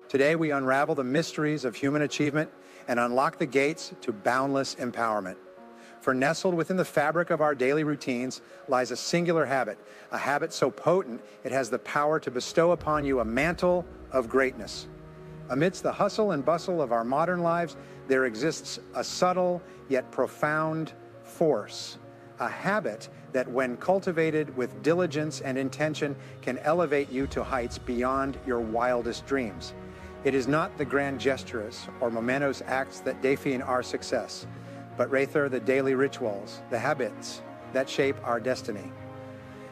Today, we unravel the mysteries of human achievement and unlock the gates to boundless empowerment. For nestled within the fabric of our daily routines lies a singular habit, a habit so potent it has the power to bestow upon you a mantle of greatness. Amidst the hustle and bustle of our modern lives, there exists a subtle yet profound force, a habit that when cultivated with diligence and intention can elevate you to heights beyond your wildest dreams. It is not the grand gestures or momentous acts that define our success, but rather the daily rituals, the habits that shape our destiny.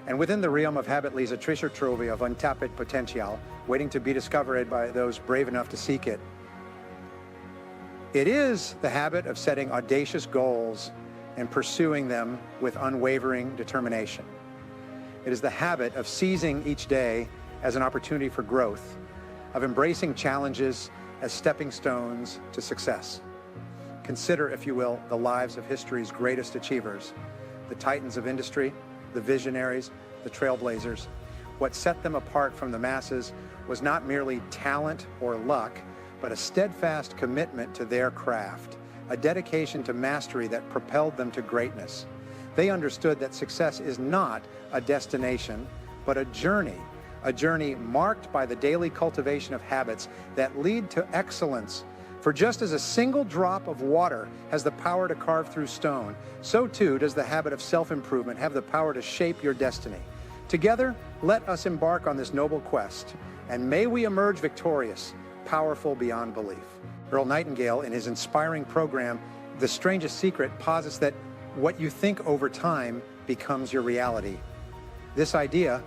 And within the realm of habit lies a treasure trove of untapped potential, waiting to be discovered by those brave enough to seek it. It is the habit of setting audacious goals and pursuing them with unwavering determination. It is the habit of seizing each day as an opportunity for growth, of embracing challenges as stepping stones to success. Consider, if you will, the lives of history's greatest achievers, the titans of industry, the visionaries, the trailblazers. What set them apart from the masses was not merely talent or luck, but a steadfast commitment to their craft, a dedication to mastery that propelled them to greatness. They understood that success is not a destination, but a journey marked by the daily cultivation of habits that lead to excellence. For just as a single drop of water has the power to carve through stone, so too does the habit of self-improvement have the power to shape your destiny. Together, let us embark on this noble quest, and may we emerge victorious, powerful beyond belief. Earl Nightingale, in his inspiring program, The Strangest Secret, posits that what you think over time becomes your reality. This idea,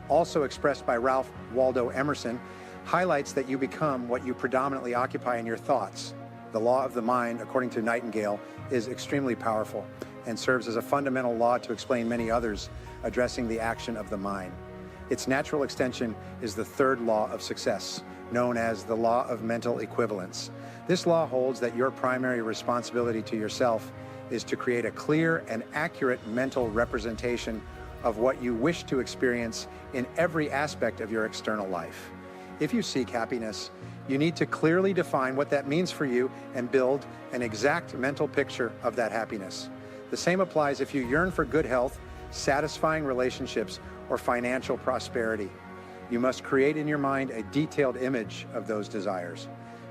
also expressed by Ralph Waldo Emerson, highlights that you become what you predominantly occupy in your thoughts. The law of the mind, according to Nightingale, is extremely powerful and serves as a fundamental law to explain many others addressing the action of the mind. Its natural extension is the third law of success, known as the law of mental equivalence. This law holds that your primary responsibility to yourself is to create a clear and accurate mental representation of what you wish to experience in every aspect of your external life. If you seek happiness, you need to clearly define what that means for you and build an exact mental picture of that happiness. The same applies if you yearn for good health, satisfying relationships, or financial prosperity. You must create in your mind a detailed image of those desires.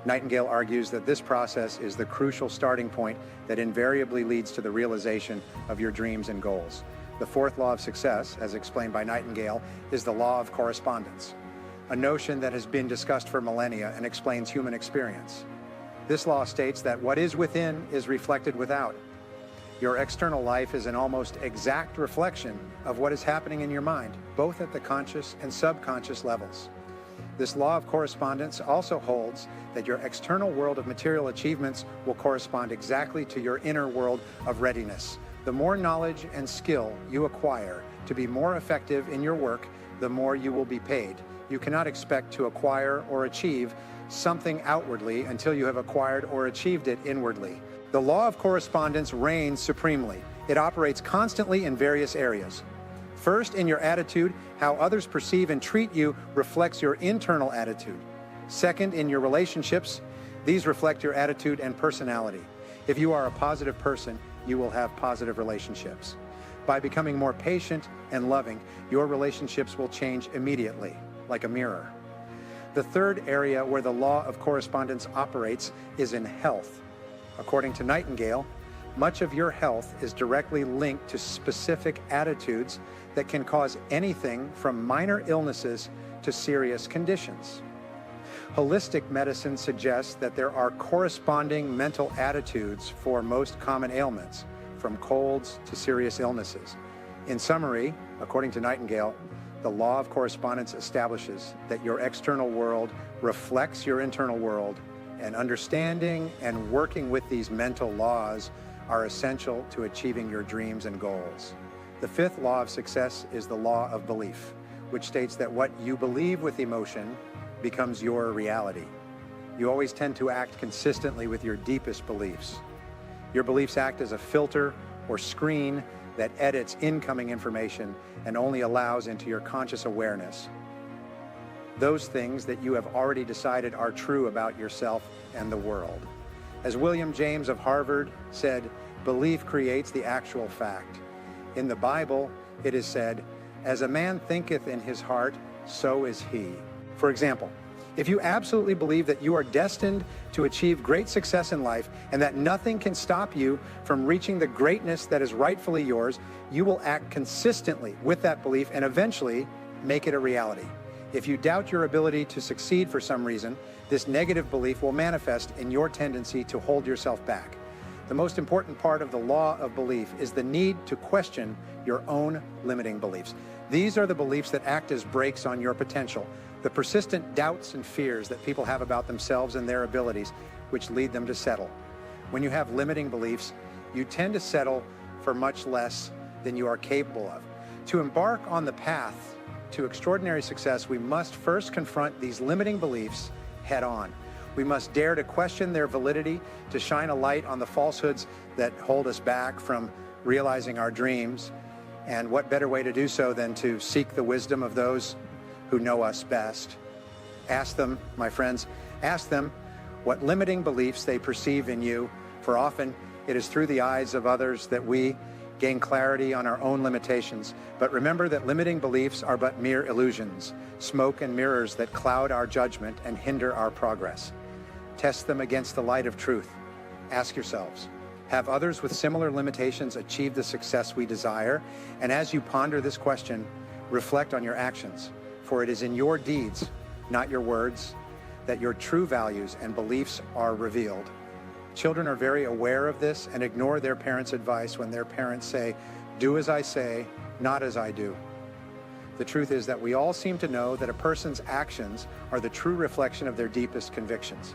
Nightingale argues that this process is the crucial starting point that invariably leads to the realization of your dreams and goals. The fourth law of success, as explained by Nightingale, is the law of correspondence, a notion that has been discussed for millennia and explains human experience. This law states that what is within is reflected without. Your external life is an almost exact reflection of what is happening in your mind, both at the conscious and subconscious levels. This law of correspondence also holds that your external world of material achievements will correspond exactly to your inner world of readiness. The more knowledge and skill you acquire to be more effective in your work, the more you will be paid. You cannot expect to acquire or achieve something outwardly until you have acquired or achieved it inwardly. The law of correspondence reigns supremely. It operates constantly in various areas. First, in your attitude, how others perceive and treat you reflects your internal attitude. Second, in your relationships, these reflect your attitude and personality. If you are a positive person, you will have positive relationships. By becoming more patient and loving, your relationships will change immediately, like a mirror. The third area where the law of correspondence operates is in health. According to Nightingale, much of your health is directly linked to specific attitudes that can cause anything from minor illnesses to serious conditions. Holistic medicine suggests that there are corresponding mental attitudes for most common ailments, from colds to serious illnesses. In summary, according to Nightingale, the law of correspondence establishes that your external world reflects your internal world, and understanding and working with these mental laws are essential to achieving your dreams and goals. The fifth law of success is the law of belief, which states that what you believe with emotion becomes your reality. You always tend to act consistently with your deepest beliefs. Your beliefs act as a filter or screen that edits incoming information and only allows into your conscious awareness those things that you have already decided are true about yourself and the world. As William James of Harvard said, belief creates the actual fact. In the Bible, it is said, as a man thinketh in his heart, so is he. For example, if you absolutely believe that you are destined to achieve great success in life and that nothing can stop you from reaching the greatness that is rightfully yours, you will act consistently with that belief and eventually make it a reality. If you doubt your ability to succeed for some reason, this negative belief will manifest in your tendency to hold yourself back. The most important part of the law of belief is the need to question your own limiting beliefs. These are the beliefs that act as brakes on your potential, the persistent doubts and fears that people have about themselves and their abilities, which lead them to settle. When you have limiting beliefs, you tend to settle for much less than you are capable of. To embark on the path to extraordinary success, we must first confront these limiting beliefs head on. We must dare to question their validity, to shine a light on the falsehoods that hold us back from realizing our dreams. And what better way to do so than to seek the wisdom of those who know us best. Ask them, my friends, ask them what limiting beliefs they perceive in you, for often it is through the eyes of others that we gain clarity on our own limitations. But remember that limiting beliefs are but mere illusions, smoke and mirrors that cloud our judgment and hinder our progress. Test them against the light of truth. Ask yourselves, have others with similar limitations achieved the success we desire? And as you ponder this question, reflect on your actions, for it is in your deeds, not your words, that your true values and beliefs are revealed. Children are very aware of this and ignore their parents' advice when their parents say, do as I say, not as I do. The truth is that we all seem to know that a person's actions are the true reflection of their deepest convictions.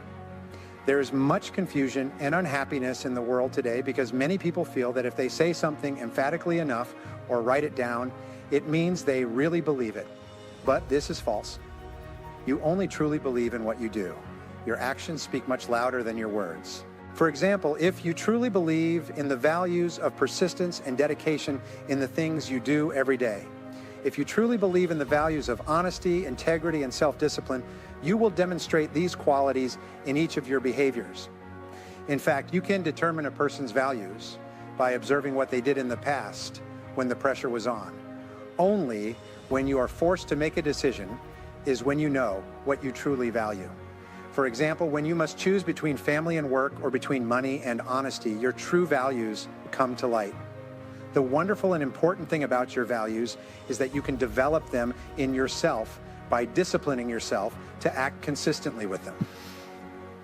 There is much confusion and unhappiness in the world today because many people feel that if they say something emphatically enough or write it down, it means they really believe it. But this is false. You only truly believe in what you do. Your actions speak much louder than your words. For example, if you truly believe in the values of persistence and dedication in the things you do every day, if you truly believe in the values of honesty, integrity, and self-discipline, you will demonstrate these qualities in each of your behaviors. In fact, you can determine a person's values by observing what they did in the past when the pressure was on. Only when you are forced to make a decision is when you know what you truly value. For example, when you must choose between family and work or between money and honesty, your true values come to light. The wonderful and important thing about your values is that you can develop them in yourself by disciplining yourself to act consistently with them.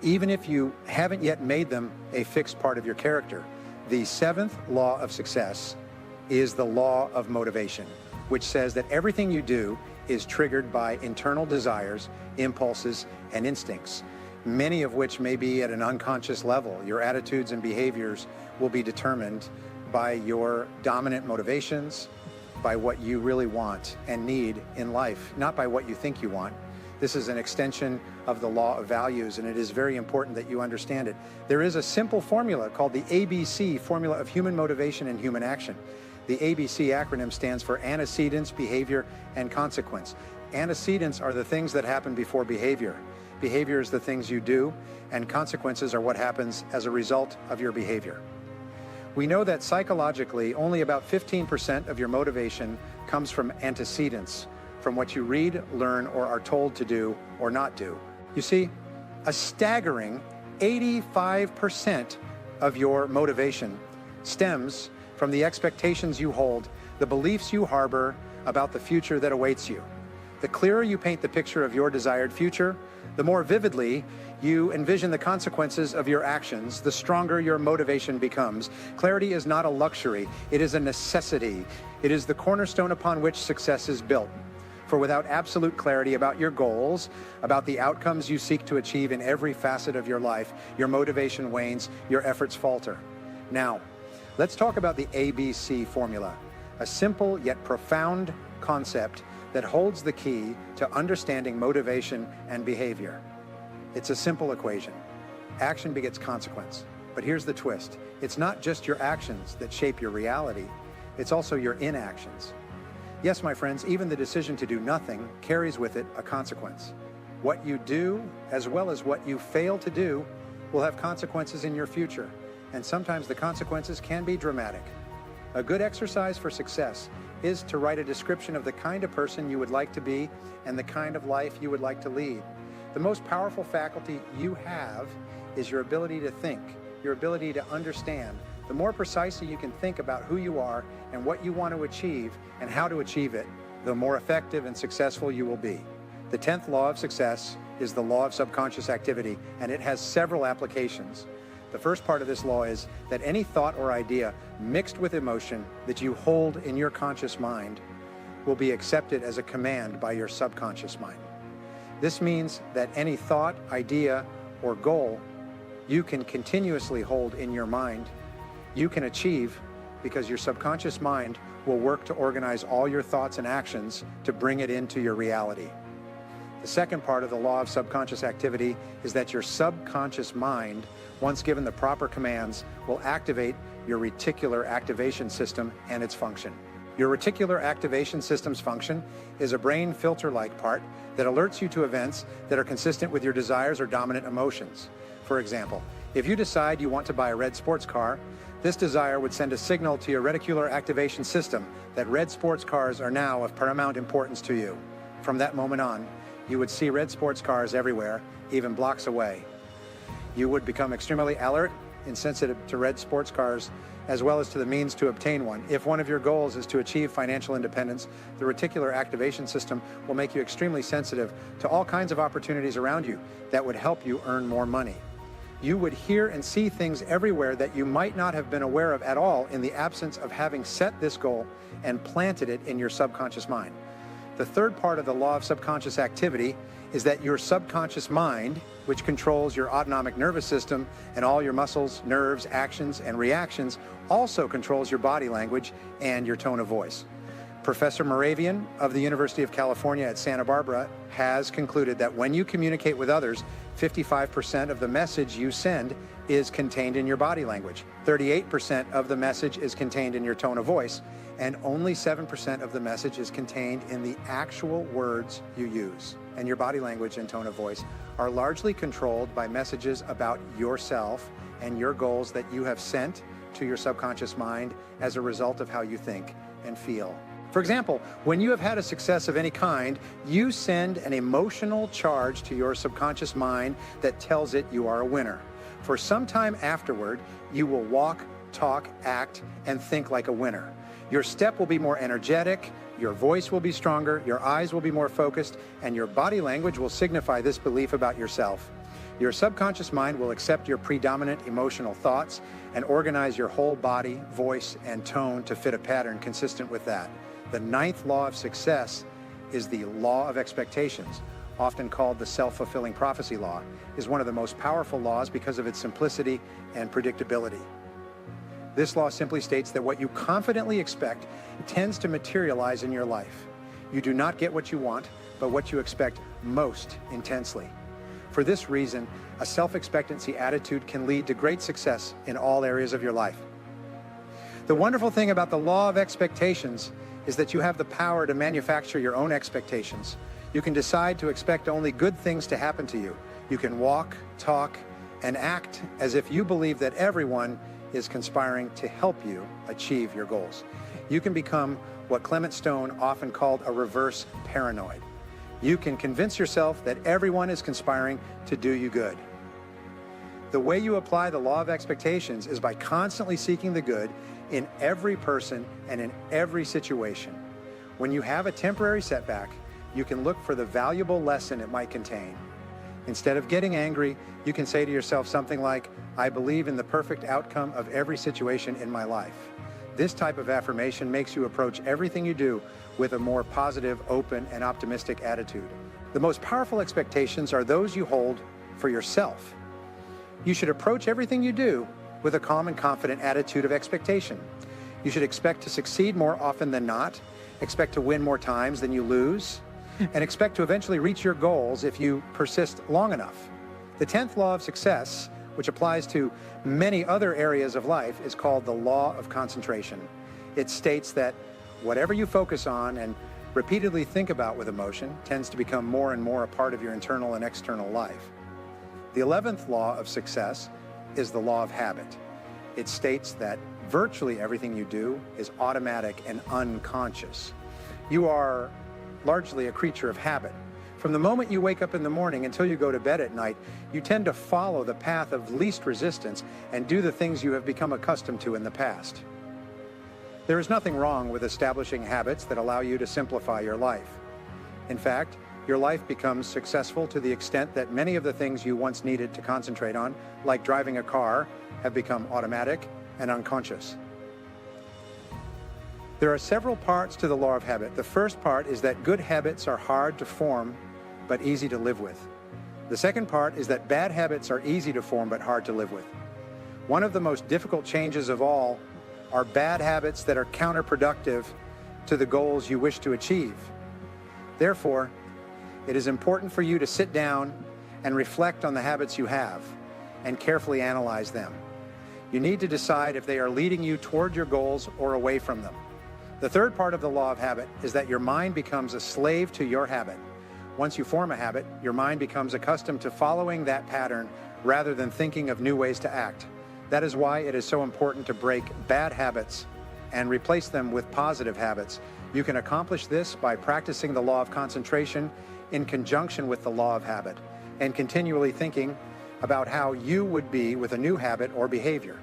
Even if you haven't yet made them a fixed part of your character, the seventh law of success is the law of motivation, which says that everything you do is triggered by internal desires, impulses, and instincts, many of which may be at an unconscious level. Your attitudes and behaviors will be determined by your dominant motivations, by what you really want and need in life, not by what you think you want. This is an extension of the law of values, and it is very important that you understand it. There is a simple formula called the ABC, formula of human motivation and human action. The ABC acronym stands for antecedents, behavior, and consequence. Antecedents are the things that happen before behavior. Behavior is the things you do, and consequences are what happens as a result of your behavior. We know that psychologically, only about 15% of your motivation comes from antecedents, from what you read, learn, or are told to do or not do. You see, a staggering 85% of your motivation stems from the expectations you hold, the beliefs you harbor about the future that awaits you. The clearer you paint the picture of your desired future, the more vividly you envision the consequences of your actions, the stronger your motivation becomes. Clarity is not a luxury, it is a necessity. It is the cornerstone upon which success is built. For without absolute clarity about your goals, about the outcomes you seek to achieve in every facet of your life, your motivation wanes, your efforts falter. Now, let's talk about the ABC formula, a simple yet profound concept that holds the key to understanding motivation and behavior. It's a simple equation. Action begets consequence. But here's the twist. It's not just your actions that shape your reality. It's also your inactions. Yes, my friends, even the decision to do nothing carries with it a consequence. What you do, as well as what you fail to do, will have consequences in your future, and sometimes the consequences can be dramatic. A good exercise for success is to write a description of the kind of person you would like to be and the kind of life you would like to lead. The most powerful faculty you have is your ability to think, your ability to understand. The more precisely you can think about who you are and what you want to achieve and how to achieve it, the more effective and successful you will be. The 10th law of success is the law of subconscious activity, and it has several applications. The first part of this law is that any thought or idea mixed with emotion that you hold in your conscious mind will be accepted as a command by your subconscious mind. This means that any thought, idea, or goal you can continuously hold in your mind, you can achieve because your subconscious mind will work to organize all your thoughts and actions to bring it into your reality. The second part of the law of subconscious activity is that your subconscious mind, once given the proper commands, will activate your reticular activation system and its function. Your reticular activation system's function is a brain filter-like part that alerts you to events that are consistent with your desires or dominant emotions. For example, if you decide you want to buy a red sports car, this desire would send a signal to your reticular activation system that red sports cars are now of paramount importance to you. From that moment on, you would see red sports cars everywhere, even blocks away. You would become extremely alert and sensitive to red sports cars, as well as to the means to obtain one. If one of your goals is to achieve financial independence, the reticular activation system will make you extremely sensitive to all kinds of opportunities around you that would help you earn more money. You would hear and see things everywhere that you might not have been aware of at all in the absence of having set this goal and planted it in your subconscious mind. The third part of the law of subconscious activity is that your subconscious mind, which controls your autonomic nervous system and all your muscles, nerves, actions, and reactions, also controls your body language and your tone of voice. Professor Moravian of the University of California at Santa Barbara has concluded that when you communicate with others, 55% of the message you send is contained in your body language, 38% of the message is contained in your tone of voice, and only 7% of the message is contained in the actual words you use. And your body language and tone of voice are largely controlled by messages about yourself and your goals that you have sent to your subconscious mind as a result of how you think and feel. For example, when you have had a success of any kind, you send an emotional charge to your subconscious mind that tells it you are a winner. For some time afterward, you will walk, talk, act, and think like a winner. Your step will be more energetic, your voice will be stronger, your eyes will be more focused, and your body language will signify this belief about yourself. Your subconscious mind will accept your predominant emotional thoughts and organize your whole body, voice, and tone to fit a pattern consistent with that. The 9th law of success is the law of expectations, often called the self-fulfilling prophecy law, is one of the most powerful laws because of its simplicity and predictability. This law simply states that what you confidently expect tends to materialize in your life. You do not get what you want, but what you expect most intensely. For this reason, a self-expectancy attitude can lead to great success in all areas of your life. The wonderful thing about the law of expectations is that you have the power to manufacture your own expectations. You can decide to expect only good things to happen to you. You can walk, talk, and act as if you believe that everyone is conspiring to help you achieve your goals. You can become what Clement Stone often called a reverse paranoid. You can convince yourself that everyone is conspiring to do you good. The way you apply the law of expectations is by constantly seeking the good in every person and in every situation. When you have a temporary setback, you can look for the valuable lesson it might contain. Instead of getting angry, you can say to yourself something like, I believe in the perfect outcome of every situation in my life. This type of affirmation makes you approach everything you do with a more positive, open, and optimistic attitude. The most powerful expectations are those you hold for yourself. You should approach everything you do with a calm and confident attitude of expectation. You should expect to succeed more often than not, expect to win more times than you lose, and expect to eventually reach your goals if you persist long enough. The 10th law of success, which applies to many other areas of life, is called the law of concentration. It states that whatever you focus on and repeatedly think about with emotion tends to become more and more a part of your internal and external life. The 11th law of success is the law of habit. It states that virtually everything you do is automatic and unconscious. You are largely a creature of habit. From the moment you wake up in the morning until you go to bed at night, you tend to follow the path of least resistance and do the things you have become accustomed to in the past. There is nothing wrong with establishing habits that allow you to simplify your life. In fact, your life becomes successful to the extent that many of the things you once needed to concentrate on, like driving a car, have become automatic and unconscious. There are several parts to the law of habit. The first part is that good habits are hard to form, but easy to live with. The second part is that bad habits are easy to form, but hard to live with. One of the most difficult changes of all are bad habits that are counterproductive to the goals you wish to achieve. Therefore, it is important for you to sit down and reflect on the habits you have and carefully analyze them. You need to decide if they are leading you toward your goals or away from them. The third part of the law of habit is that your mind becomes a slave to your habit. Once you form a habit, your mind becomes accustomed to following that pattern rather than thinking of new ways to act. That is why it is so important to break bad habits and replace them with positive habits. You can accomplish this by practicing the law of concentration in conjunction with the law of habit and continually thinking about how you would be with a new habit or behavior.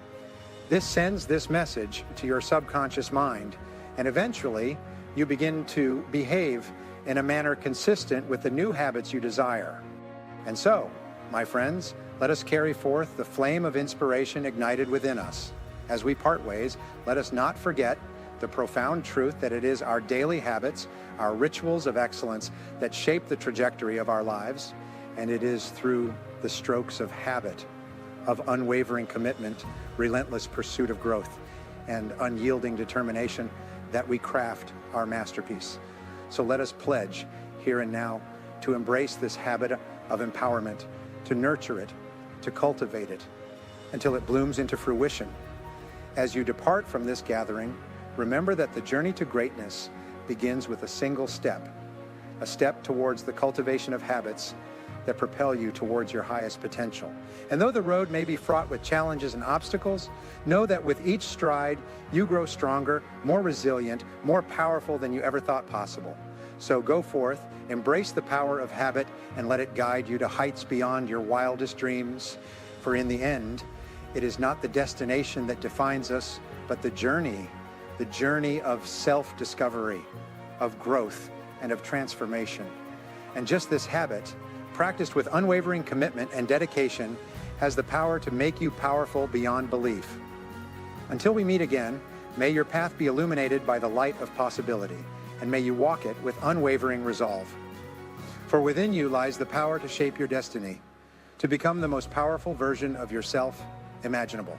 This sends this message to your subconscious mind, and eventually you begin to behave in a manner consistent with the new habits you desire. And so, my friends, let us carry forth the flame of inspiration ignited within us. As we part ways, let us not forget the profound truth that it is our daily habits, our rituals of excellence that shape the trajectory of our lives, and it is through the strokes of habit, of unwavering commitment, relentless pursuit of growth, and unyielding determination that we craft our masterpiece. So let us pledge here and now to embrace this habit of empowerment, to nurture it, to cultivate it, until it blooms into fruition. As you depart from this gathering, remember that the journey to greatness begins with a single step, a step towards the cultivation of habits that propel you towards your highest potential. And though the road may be fraught with challenges and obstacles, know that with each stride, you grow stronger, more resilient, more powerful than you ever thought possible. So go forth, embrace the power of habit, and let it guide you to heights beyond your wildest dreams. For in the end, it is not the destination that defines us, but the journey of self-discovery, of growth, and of transformation. And just this habit, practiced with unwavering commitment and dedication, has the power to make you powerful beyond belief. Until we meet again, may your path be illuminated by the light of possibility, and may you walk it with unwavering resolve. For within you lies the power to shape your destiny, to become the most powerful version of yourself imaginable.